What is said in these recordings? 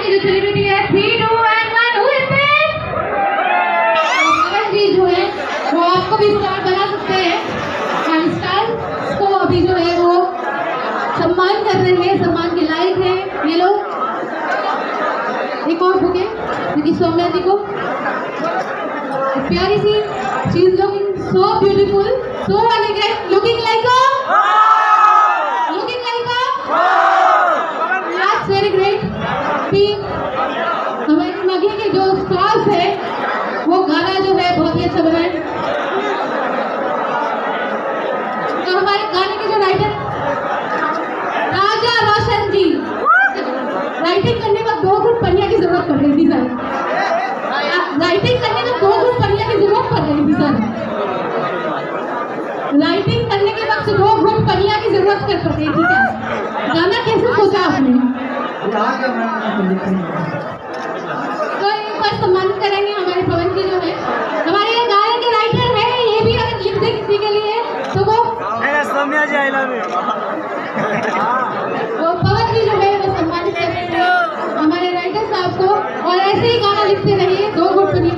की जो सेलिब्रिटी है 3, 2 and 1 हु इज दिस? पवन जी जो है वो आपको भी स्टार बना सकते हैं। हम स्टार को अभी जो है वो सम्मान कर रहे हैं, सम्मान के लायक है ये लोग। एक और बुके क्योंकि सौम्या जी को प्यारी सी चीज looking so beautiful, so elegant, looking like a very great. भी हमारे मगे के जो स्टार्स है वो गाना जो है बहुत ही अच्छा बना है। तो हमारे गाने के जो राइटर राजा रोशन जी, राइटिंग करने में 2 घूंट पनिया की जरूरत पड़ रही थी सर। राइटिंग करने में 2 घूंट पनिया की जरूरत पड़ रही थी सर। राइटिंग करने के वक्त 2 घूंट पनिया की जरूरत पड़ रही थी क्या? गाना कैसे सोचा आपने? तो एक बार सम्मान करेंगे हमारे पवन जी जो है हमारे गाने के राइटर है। ये भी अगर लिख दे किसी के लिए तो वो सौम्या जी आई लव यू। वो पवन जी जो है वो सम्मानित करेंगे हमारे राइटर साहब को। और ऐसे ही गाना लिखते रहिए 2 घूंट पनिया।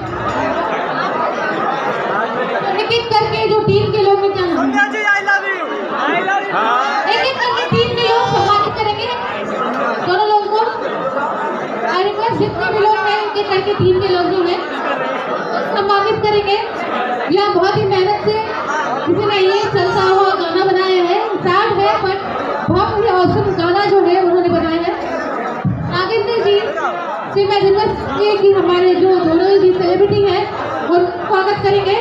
एक एक करके जो टीम के लोग हैं क्या नाम? सौम्या जी आई लव यू। एक एक करके टीम के लोग सम्मानित करेंगे दोनों लोगों को। और रिक्वेस्ट जितने भी लोग हैं एक एक करके टीम के लोग जो हैं सम्मानित करेंगे। यह बहुत ही मेहनत से किसी ने ये चलता हुआ गाना बनाया है। सैड है बट बहुत ही औसम गाना जो है उन्होंने बनाया है। नागेंद्र जी से मैं रिक्वेस्ट ये कि हमारे जो दोनों जी सेलिब्रिटी हैं और स्वागत करेंगे।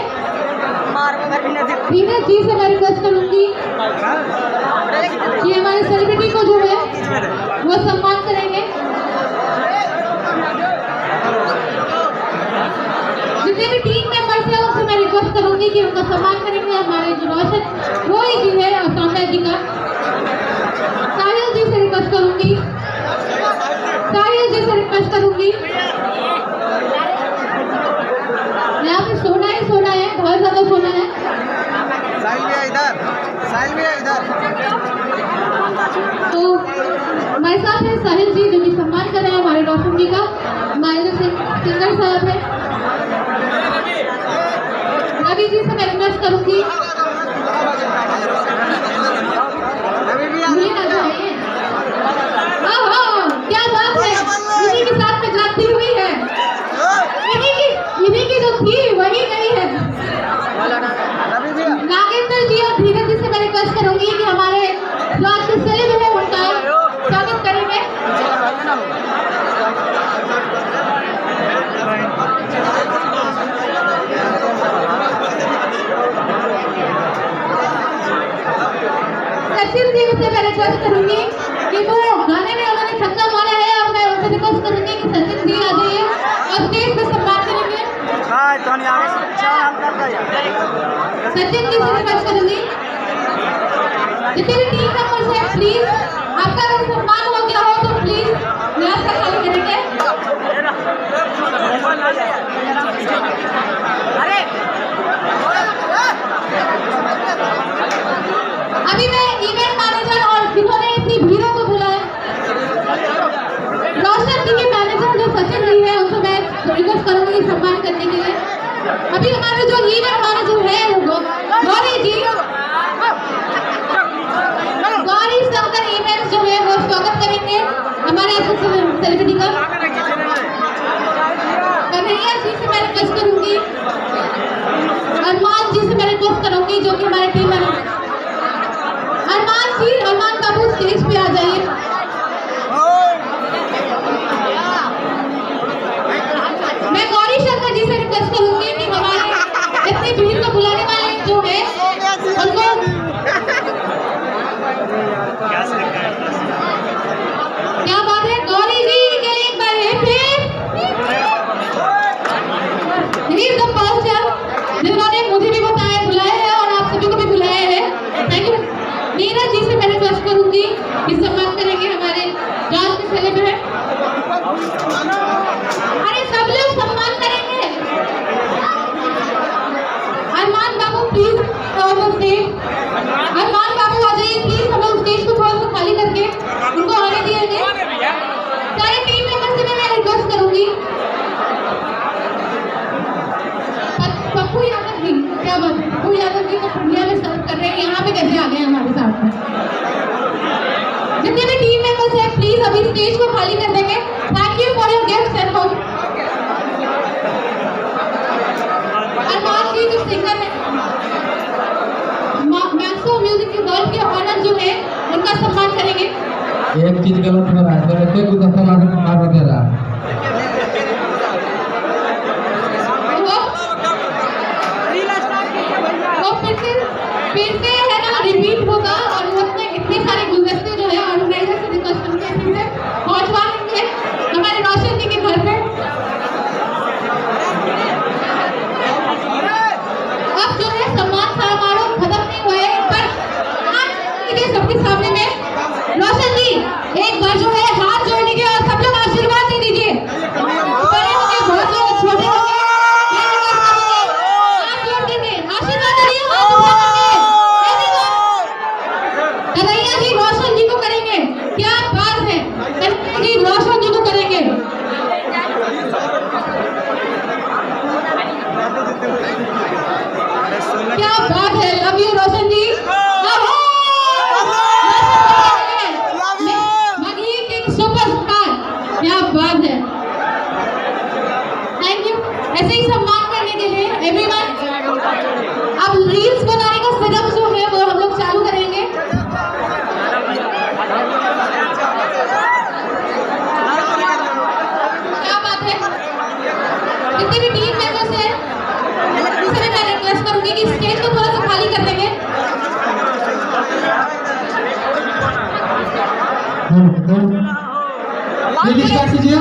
नीरज जी से मैं रिक्वेस्ट करूंगी कि हमारे सेलिब्रिटी को जो है वो सम्मान करेंगे। जितने भी टीम मेंबर्स हैं उनसे मैं रिक्वेस्ट करूंगी कि उनका सम्मान करेंगे। हमारे जो रोशन रोई जी है और सौम्या जी का, साहिल जी से रिक्वेस्ट करूंगी, साहिल जी से रिक्वेस्ट करूंगी। यहाँ पे सोना ही सोना है, बहुत ज्यादा सोना है। साहिल भी है इधर, साहिल भी है इधर। तो हमारे साथ है साहिल जी जो कि सम्मान कर रहे हैं हमारे रोशन जी का। हमारे जो सिंगर साहब है रवि जी से मैं रिक्वेस्ट करूंगी क्या बात है, इन्हीं के साथ में जाती हुई है, इन्हीं की जो थी वही गई है। नागेंद्र जी और धीरज जी से मैं रिक्वेस्ट करूंगी कि हमारे जो आज के सेलिब्रिटी है उनका स्वागत करेंगे। सचिन जी से मैं रिक्वेस्ट करूंगी कि वो गाने में उन्होंने छक्का मारा है और मैं उनसे रिक्वेस्ट करूंगी कि सचिन जी आ जाइए और स्टेज पे सम्मान करेंगे। सचिन जी से रिक्वेस्ट करूंगी जितने भी टीम मेंबर्स हैं प्लीज आपका अगर सम्मान हो गया हो तो प्लीज रास्ता खाली करेंगे। अभी मैं इवेंट मैनेजर और जिन्होंने इतनी भीड़ों को बुलाया रोशन जी के मैनेजर जो सचिन जी है उनसे मैं रिक्वेस्ट करूंगी सम्मान करने के लिए। अभी हमारे जो इवेंट मैनेजर है वो गौरी जी, गौरी शंकर इवेंट जो है वो स्वागत करेंगे हमारे सेलिब्रिटी का। कन्हैया जी से मैं रिक्वेस्ट करूंगी, अरमान जी से मैं रिक्वेस्ट करूंगी जो कि हमारे टीम मैनेजर। अरमान जी, अरमान बाबू स्टेज पे आ जाइए। मैं गौरी शंकर जी से रिक्वेस्ट करूंगी कि हमारे इतनी भीड़ को बुलाने वाले जो है उनको क्या बात है, गौरी जी के लिए एक बार जिन्होंने मुझे भी बताया बुलाया है और आप सभी को भी बुलाया है। Thank you. नीरज जी से मैं रिक्वेस्ट करूंगी कि सम्मान करेंगे हमारे जान के सेलिब्रिटी है। अरे सब लोग सम्मान करेंगे। अरमान बाबू प्लीज अरमान बाबू आ जाइए प्लीज। हम लोग स्टेज को थोड़ा सा खाली करके उनको आने दिए सारे टीम मेंबर्स से मैं यादव जी को इंडिया में सर्व कर रहे हैं, यहाँ पे कैसे आ गए हमारे साथ में? जितने भी टीम मेंबर्स हैं प्लीज अभी स्टेज को खाली कर देंगे। Thank you for your gifts and for Armaan ji जो सिंगर है, मैक्सो म्यूजिक के वर्ल्ड के ऑनर जो है उनका सम्मान करेंगे। एक चीज गलत हो रहा है, तो ऐसे गुलदस्ता मार दे रहा है। वो फिर से है ना रिपीट होगा और वो अपने इतने सारे गुलदस्ते जो है ऑर्गेनाइजर से रिक्वेस्ट करके फिर से पहुंचवा देंगे हमारे रोशन जी के घर पे। अब जो है सम्मान समारोह खत्म नहीं हुआ है, पर आज सबके सामने में रोशन जी एक बार जो है हाथ जोड़ लीजिए और सब लोग आशीर्वाद दे दीजिए। बड़े होंगे, बहुत लोग छोटे होंगे, हाथ जोड़ देंगे, आशीर्वाद दीजिए, हाथ ऊपर करके। कन्हैया जी रोशन जी को करेंगे, क्या बात है, कन्हैया जी रोशन जी को करेंगे। क्या बात है, love you Roshan ji. Superstar, क्या बात है, थैंक यू। ऐसे ही सम्मान करने के लिए एवरीवन अब रील्स बनाने का सेटअप जो है वो हम लोग चालू करेंगे। क्या बात है, जितने भी टीम मेंबर्स हैं उनसे मैं रिक्वेस्ट करूंगी कि स्टेज को थोड़ा सा खाली कर देंगे। स्टार्ट कीजिए।